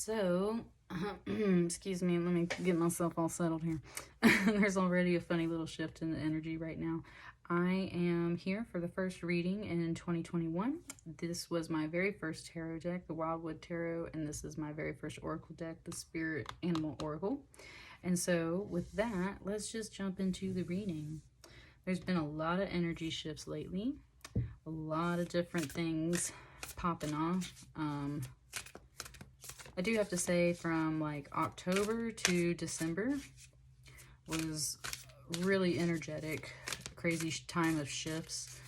So, excuse me, let me get myself all settled here. There's already a funny little shift in the energy right now. I am here for the first reading in 2021. This was my very first tarot deck, the Wildwood Tarot, and this is my very first oracle deck, the Spirit Animal Oracle. And so, with that, let's just jump into the reading. There's been a lot of energy shifts lately, a lot of different things popping off. I do have to say from like October to December was really energetic, crazy time of shifts.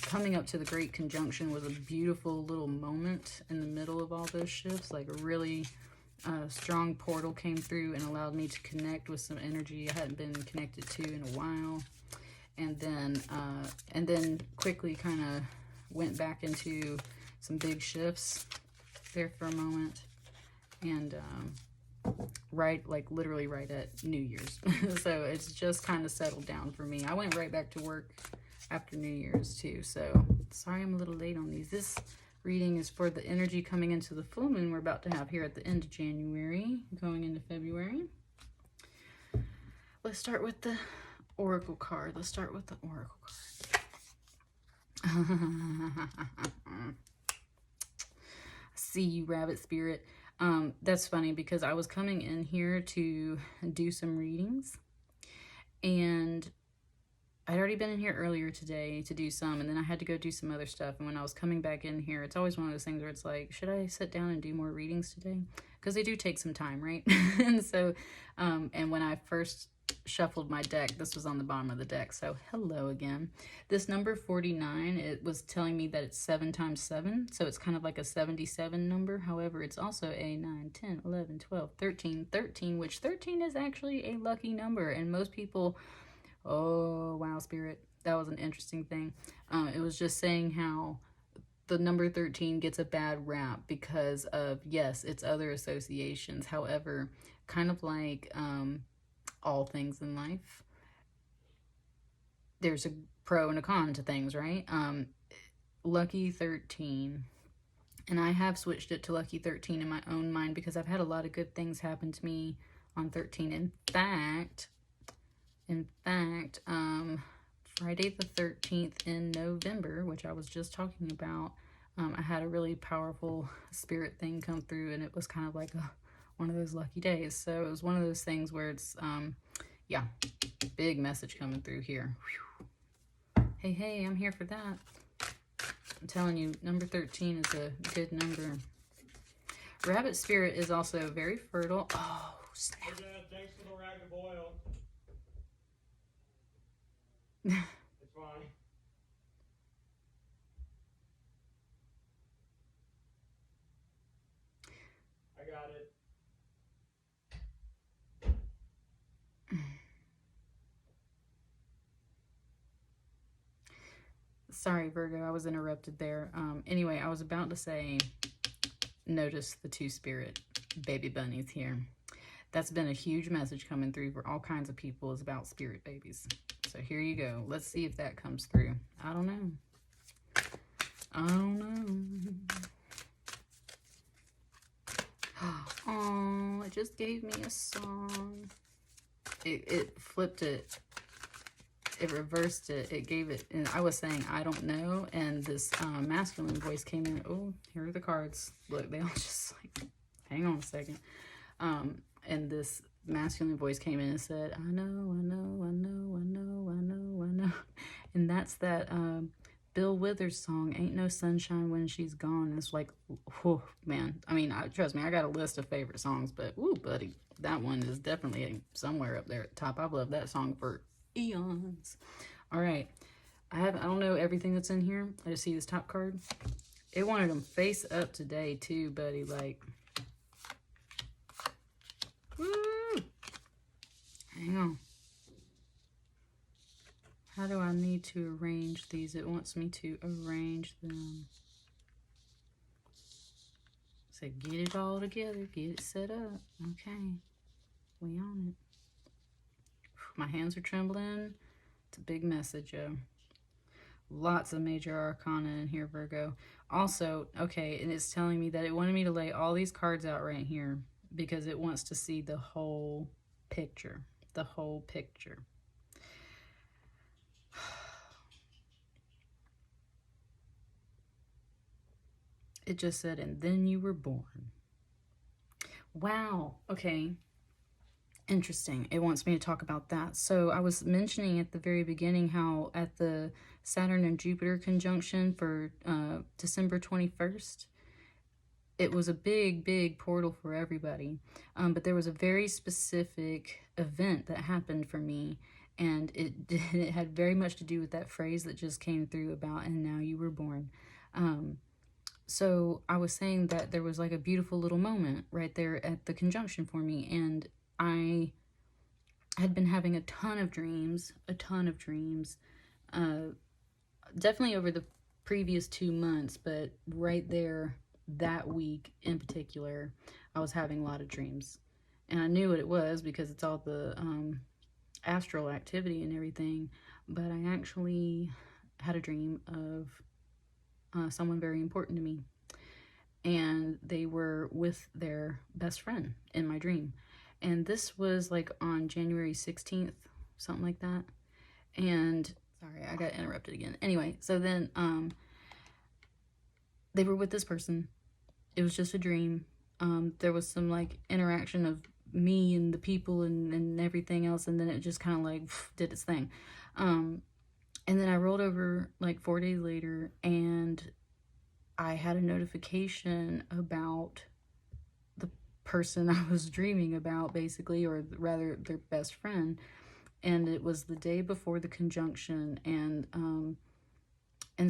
Coming up to the Great Conjunction was a beautiful little moment in the middle of all those shifts. Like a really strong portal came through and allowed me to connect with some energy I hadn't been connected to in a while. And then quickly kind of went back into some big shifts there for a moment, and literally right at New Year's. So it's just kind of settled down for me. I went right back to work after New Year's too, so sorry I'm a little late on these. This reading is for the energy coming into the full moon we're about to have here at the end of January, going into February. Let's start with the oracle card. See you, rabbit spirit. That's funny because I was coming in here to do some readings, and I'd already been in here earlier today to do some, and then I had to go do some other stuff. And when I was coming back in here, it's always one of those things where it's like, should I sit down and do more readings today? Because they do take some time, right? And so, and when I first shuffled my deck, this was on the bottom of the deck, so hello again. This number 49, it was telling me that it's 7 times 7, so it's kind of like a 77 number. However, it's also a 9, 10, 11, 12, 13, which 13 is actually a lucky number, and most people, oh wow, spirit, that was an interesting thing. It was just saying how the number 13 gets a bad rap because of, yes, its other associations. However, kind of like all things in life, there's a pro and a con to things, right? Lucky 13, and I have switched it to Lucky 13 in my own mind because I've had a lot of good things happen to me on 13. In fact, Friday the 13th in November, which I was just talking about, I had a really powerful spirit thing come through, and it was kind of like one of those lucky days. So it was one of those things where it's, yeah, big message coming through here. Whew. Hey, I'm here for that. I'm telling you, number 13 is a good number. Rabbit spirit is also very fertile. Oh, snap. Thanks for the rag of oil. It's fine. I got it. Sorry, Virgo, I was interrupted there. Anyway, I was about to say, notice the two spirit baby bunnies here. That's been a huge message coming through for all kinds of people, is about spirit babies. So here you go. Let's see if that comes through. I don't know. Oh, it just gave me a song. It flipped it. It reversed it. It gave it, and I was saying, I don't know, and this masculine voice came in. Oh, here are the cards. Look, they all just like, hang on a second. And this masculine voice came in and said, I know. And that's that Bill Withers song, Ain't No Sunshine When She's Gone. And it's like, oh, man. I mean, trust me, I got a list of favorite songs, but, ooh, buddy, that one is definitely somewhere up there at the top. I've loved that song for eons. All right. I don't know everything that's in here. I just see this top card. It wanted them face up today, too, buddy. Like, woo! Hang on. How do I need to arrange these? It wants me to arrange them. So get it all together. Get it set up. Okay. We on it. My hands are trembling. It's a big message, yo. Lots of major arcana in here, Virgo. Also, okay, and it's telling me that it wanted me to lay all these cards out right here because it wants to see the whole picture. The whole picture. It just said, and then you were born. Wow. Okay. Interesting. It wants me to talk about that. So I was mentioning at the very beginning how at the Saturn and Jupiter conjunction for December 21st, it was a big portal for everybody. But there was a very specific event that happened for me, and it had very much to do with that phrase that just came through about, and now you were born. So I was saying that there was like a beautiful little moment right there at the conjunction for me, and I had been having a ton of dreams, definitely over the previous 2 months, but right there that week in particular, I was having a lot of dreams. And I knew what it was because it's all the astral activity and everything, but I actually had a dream of someone very important to me. And they were with their best friend in my dream. And this was like on January 16th, something like that. And sorry, I got interrupted again. Anyway, so then they were with this person. It was just a dream. There was some like interaction of me and the people and everything else, and then it just kind of like did its thing. And then I rolled over like 4 days later, and I had a notification about the person I was dreaming about, basically, or rather their best friend. And it was the day before the conjunction, and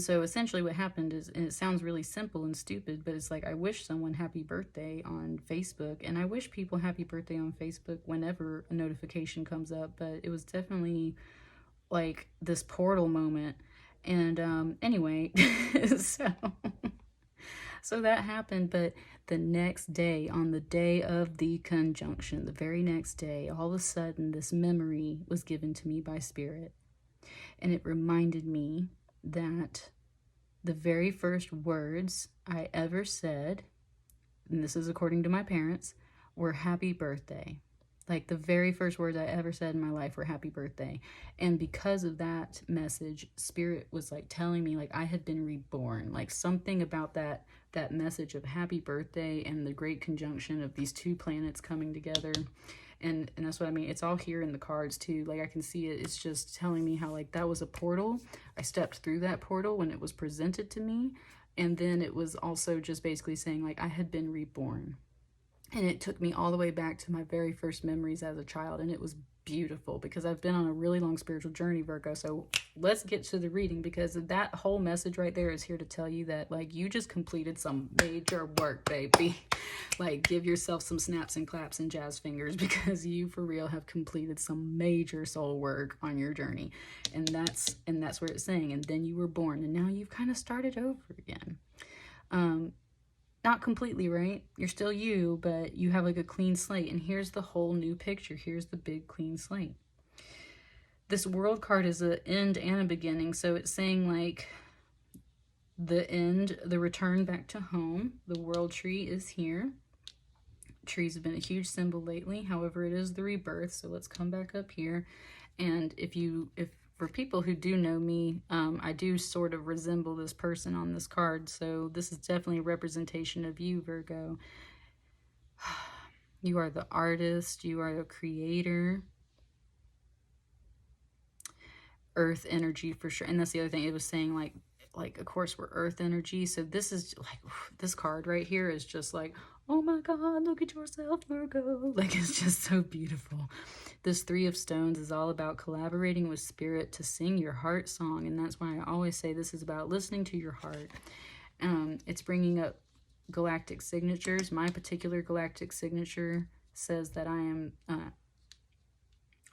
so essentially what happened is, and it sounds really simple and stupid, but it's like I wish someone happy birthday on Facebook, and I wish people happy birthday on Facebook whenever a notification comes up, but it was definitely like this portal moment. And anyway, so that happened, but the next day, on the day of the conjunction, the very next day, all of a sudden this memory was given to me by Spirit, and it reminded me that the very first words I ever said, and this is according to my parents, were happy birthday. Like the very first words I ever said in my life were happy birthday. And because of that message, Spirit was like telling me like I had been reborn. Like something about that message of happy birthday and the great conjunction of these two planets coming together. And that's what I mean. It's all here in the cards too. Like I can see it. It's just telling me how like that was a portal. I stepped through that portal when it was presented to me. And then it was also just basically saying like I had been reborn. And it took me all the way back to my very first memories as a child. And it was beautiful because I've been on a really long spiritual journey, Virgo. So let's get to the reading, because that whole message right there is here to tell you that like you just completed some major work, baby. Like give yourself some snaps and claps and jazz fingers, because you for real have completed some major soul work on your journey. And that's where it's saying, and then you were born, and now you've kind of started over again. Not completely, right? You're still you, but you have like a clean slate. And here's the whole new picture. Here's the big clean slate. This world card is an end and a beginning. So it's saying like the end, the return back to home. The world tree is here. Trees have been a huge symbol lately. However, it is the rebirth. So let's come back up here. And if for people who do know me, I do sort of resemble this person on this card. So this is definitely a representation of you, Virgo. You are the artist. You are the creator. Earth energy for sure. And that's the other thing. It was saying like of course we're earth energy. So this is like, this card right here is just like, oh my God, look at yourself, Virgo. Like it's just so beautiful. This Three of Stones is all about collaborating with Spirit to sing your heart song. And that's why I always say this is about listening to your heart. It's bringing up galactic signatures. My particular galactic signature says that I am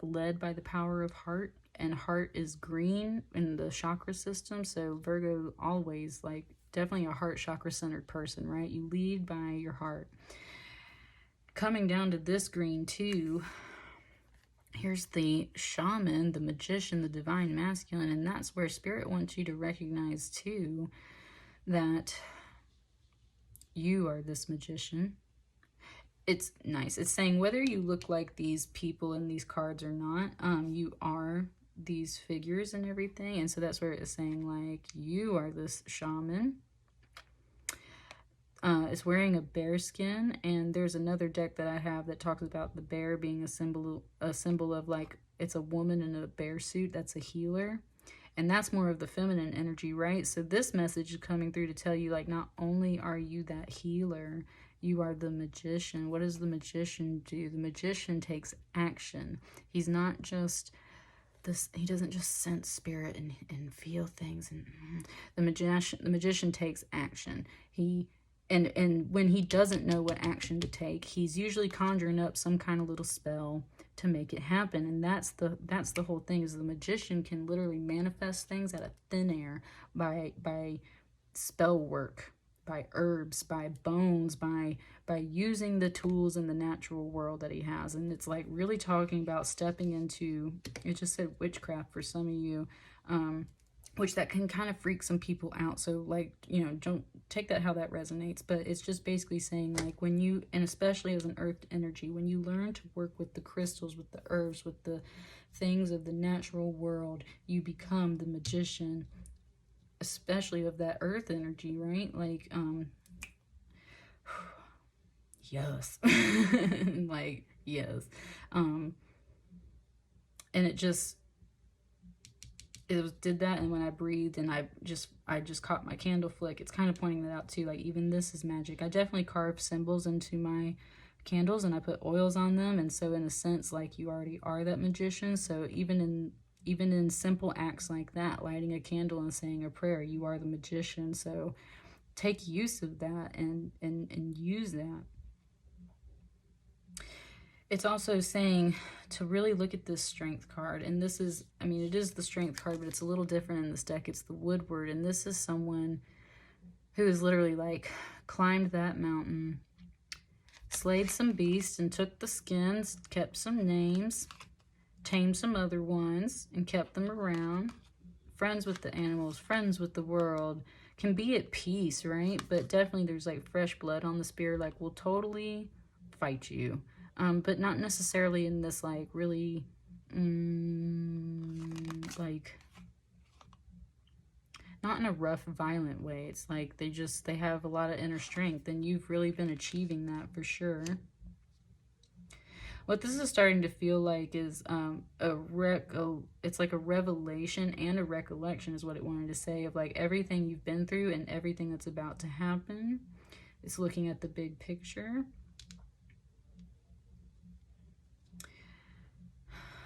led by the power of heart. And heart is green in the chakra system. So Virgo always like definitely a heart chakra centered person, right? You lead by your heart. Coming down to this green too, here's the shaman, the magician, the divine masculine, and that's where Spirit wants you to recognize too that you are this magician. It's nice. It's saying whether you look like these people in these cards or not, you are these figures and everything. And so that's where it's saying like you are this shaman. It's wearing a bear skin, and there's another deck that I have that talks about the bear being a symbol of like it's a woman in a bear suit. That's a healer, and that's more of the feminine energy, right? So this message is coming through to tell you like not only are you that healer, you are the magician. What does the magician do? The magician takes action. He's not just this, he doesn't just sense spirit and feel things. And the magician takes action. And when he doesn't know what action to take, he's usually conjuring up some kind of little spell to make it happen. And that's the whole thing, is the magician can literally manifest things out of thin air by spell work, by herbs, by bones, by using the tools in the natural world that he has. And it's like really talking about stepping into, it just said witchcraft for some of you, which that can kind of freak some people out. So like, you know, don't take that how that resonates, but it's just basically saying like when you, and especially as an earth energy, when you learn to work with the crystals, with the herbs, with the things of the natural world, you become the magician, especially of that earth energy, right? Like, yes, like, yes. And it just, did that, and when I breathed and I just caught my candle flick, it's kind of pointing that out too. Like even this is magic. I definitely carve symbols into my candles and I put oils on them, and so in a sense like you already are that magician. So even in simple acts like that, lighting a candle and saying a prayer, you are the magician. So take use of that and use that. It's also saying to really look at this strength card. And this is, I mean, it is the strength card, but it's a little different in this deck. It's the Woodward. And this is someone who has literally like climbed that mountain, slayed some beasts and took the skins, kept some names, tamed some other ones and kept them around. Friends with the animals, friends with the world, can be at peace, right? But definitely there's like fresh blood on the spear, like will totally fight you. But not necessarily in this like really like not in a rough, violent way. It's like they have a lot of inner strength, and you've really been achieving that for sure. What this is starting to feel like is it's like a revelation and a recollection is what it wanted to say, of like everything you've been through and everything that's about to happen. It's looking at the big picture.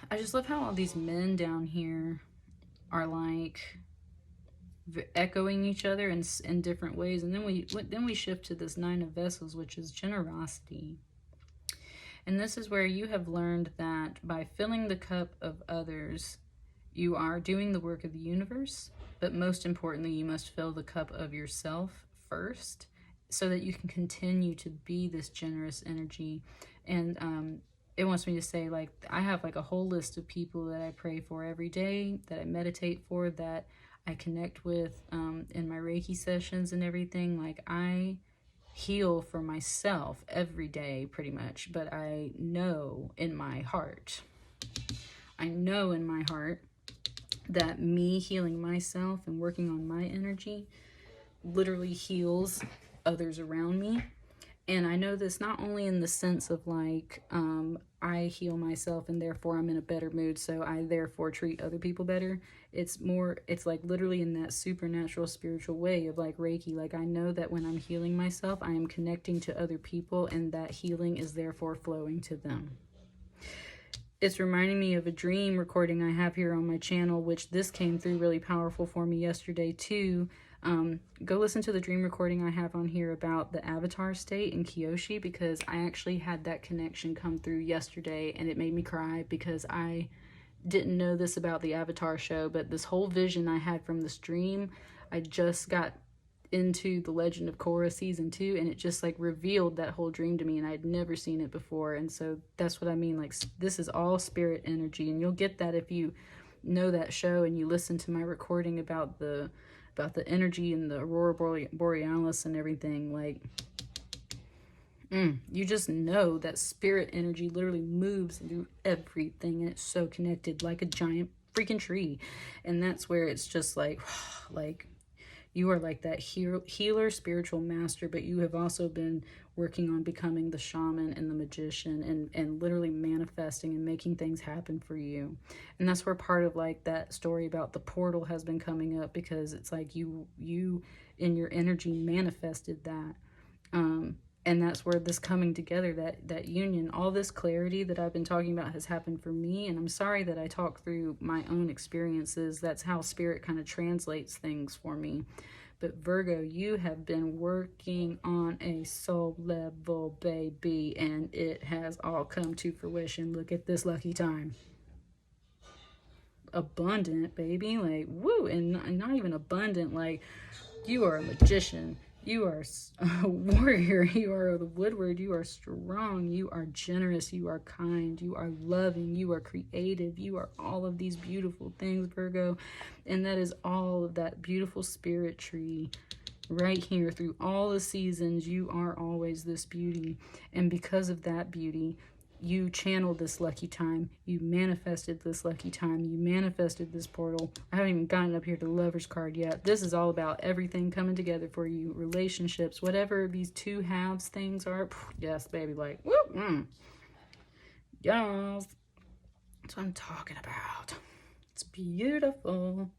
I just love how all these men down here are like echoing each other in different ways. And then we shift to this Nine of Vessels, which is generosity. And this is where you have learned that by filling the cup of others, you are doing the work of the universe. But most importantly, you must fill the cup of yourself first so that you can continue to be this generous energy. And it wants me to say, like, I have like a whole list of people that I pray for every day, that I meditate for, that I connect with in my Reiki sessions and everything. Like, I heal for myself every day pretty much, but I know in my heart that me healing myself and working on my energy literally heals others around me. And I know this not only in the sense of like, I heal myself and therefore I'm in a better mood, so I therefore treat other people better. It's like literally in that supernatural spiritual way of like Reiki. Like I know that when I'm healing myself, I am connecting to other people, and that healing is therefore flowing to them. It's reminding me of a dream recording I have here on my channel, which this came through really powerful for me yesterday too. Go listen to the dream recording I have on here about the avatar state in Kyoshi, because I actually had that connection come through yesterday, and it made me cry because I didn't know this about the Avatar show, but this whole vision I had from this dream, I just got into The Legend of Korra season 2, and it just like revealed that whole dream to me, and I'd never seen it before. And so that's what I mean, like this is all spirit energy, and you'll get that if you know that show and you listen to my recording about the energy and the aurora borealis and everything. Like you just know that spirit energy literally moves through everything, and it's so connected like a giant freaking tree. And that's where it's just like like you are like that healer, spiritual master, but you have also been working on becoming the shaman and the magician, and literally manifesting and making things happen for you. And that's where part of like that story about the portal has been coming up, because it's like you in your energy manifested that. And that's where this coming together, that union, all this clarity that I've been talking about has happened for me. And I'm sorry that I talk through my own experiences. That's how spirit kind of translates things for me. But Virgo, you have been working on a soul level, baby, and it has all come to fruition. Look at this lucky time. Abundant, baby, like woo. And not even abundant, like you are a magician, you are a warrior, you are the Woodward, you are strong, you are generous, you are kind, you are loving, you are creative, you are all of these beautiful things, Virgo. And that is all of that beautiful spirit tree right here. Through all the seasons, you are always this beauty. And because of that beauty, you channeled this lucky time, you manifested this lucky time, you manifested this portal. I haven't even gotten up here to the Lover's card yet. This is all about everything coming together for you, relationships, whatever these two halves things are. Yes, baby, like, woo, yes, that's what I'm talking about. It's beautiful.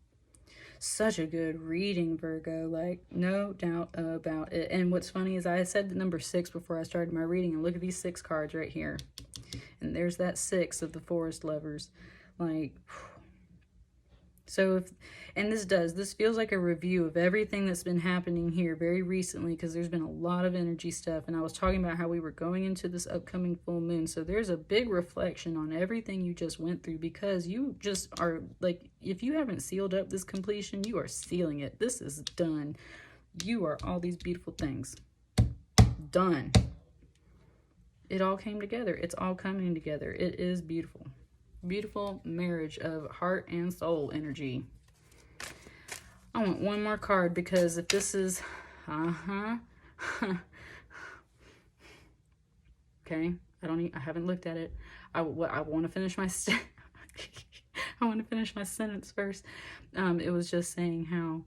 Such a good reading, Virgo, like no doubt about it. And what's funny is I said the number 6 before I started my reading, and look at these 6 cards right here. And there's that 6 of the Forest Lovers. Like, so if, and this feels like a review of everything that's been happening here very recently, because there's been a lot of energy stuff. And I was talking about how we were going into this upcoming full moon. So there's a big reflection on everything you just went through, because you just are like, if you haven't sealed up this completion, you are sealing it. This is done. You are all these beautiful things. Done. It all came together. It's all coming together. It is beautiful. Beautiful marriage of heart and soul energy. I want one more card, because if this is okay, I haven't looked at it. I want to finish my I want to finish my sentence first. It was just saying how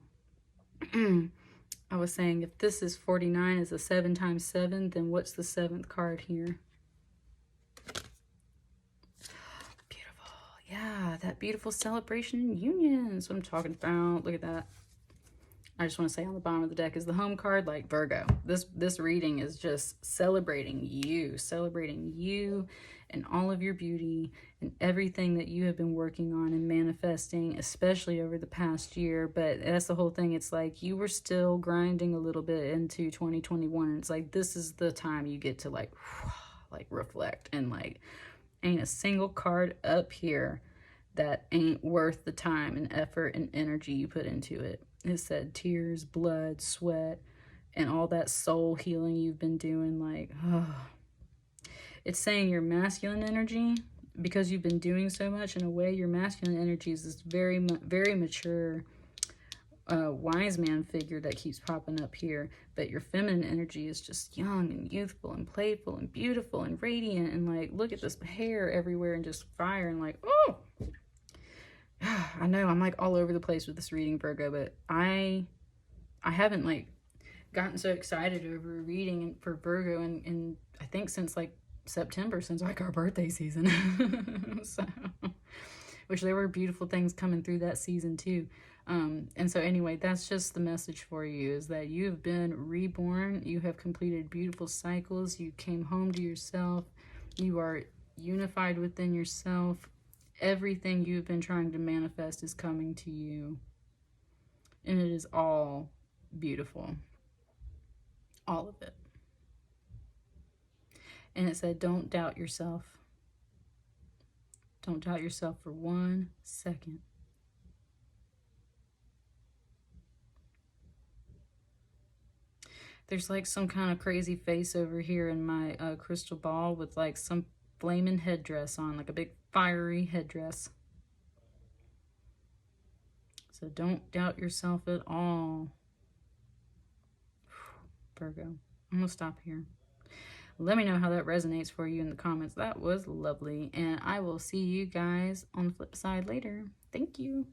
I was saying if this is 49 is a 7 times 7, then what's the 7th card here? Beautiful. Yeah, that beautiful celebration and union. That's what I'm talking about. Look at that. I just want to say on the bottom of the deck is the home card, like Virgo. This reading is just celebrating you and all of your beauty and everything that you have been working on and manifesting, especially over the past year. But that's the whole thing. It's like you were still grinding a little bit into 2021. And it's like, this is the time you get to like reflect, and like ain't a single card up here that ain't worth the time and effort and energy you put into it. It said tears, blood, sweat, and all that soul healing you've been doing. Like, oh. It's saying your masculine energy, because you've been doing so much, in a way, your masculine energy is this very, very mature wise man figure that keeps popping up here. But your feminine energy is just young and youthful and playful and beautiful and radiant. And like, look at this hair everywhere and just fire, and like, oh. I know I'm like all over the place with this reading, Virgo, but I haven't like gotten so excited over a reading for Virgo and I think since like September, since like our birthday season. So, which there were beautiful things coming through that season too. And so anyway, that's just the message for you, is that you have been reborn. You have completed beautiful cycles. You came home to yourself. You are unified within yourself. Everything you've been trying to manifest is coming to you. And it is all beautiful. All of it. And it said, don't doubt yourself. Don't doubt yourself for 1 second. There's like some kind of crazy face over here in my crystal ball with like some flaming headdress on, like a big fiery headdress. So don't doubt yourself at all. Virgo. I'm going to stop here. Let me know how that resonates for you in the comments. That was lovely. And I will see you guys on the flip side later. Thank you.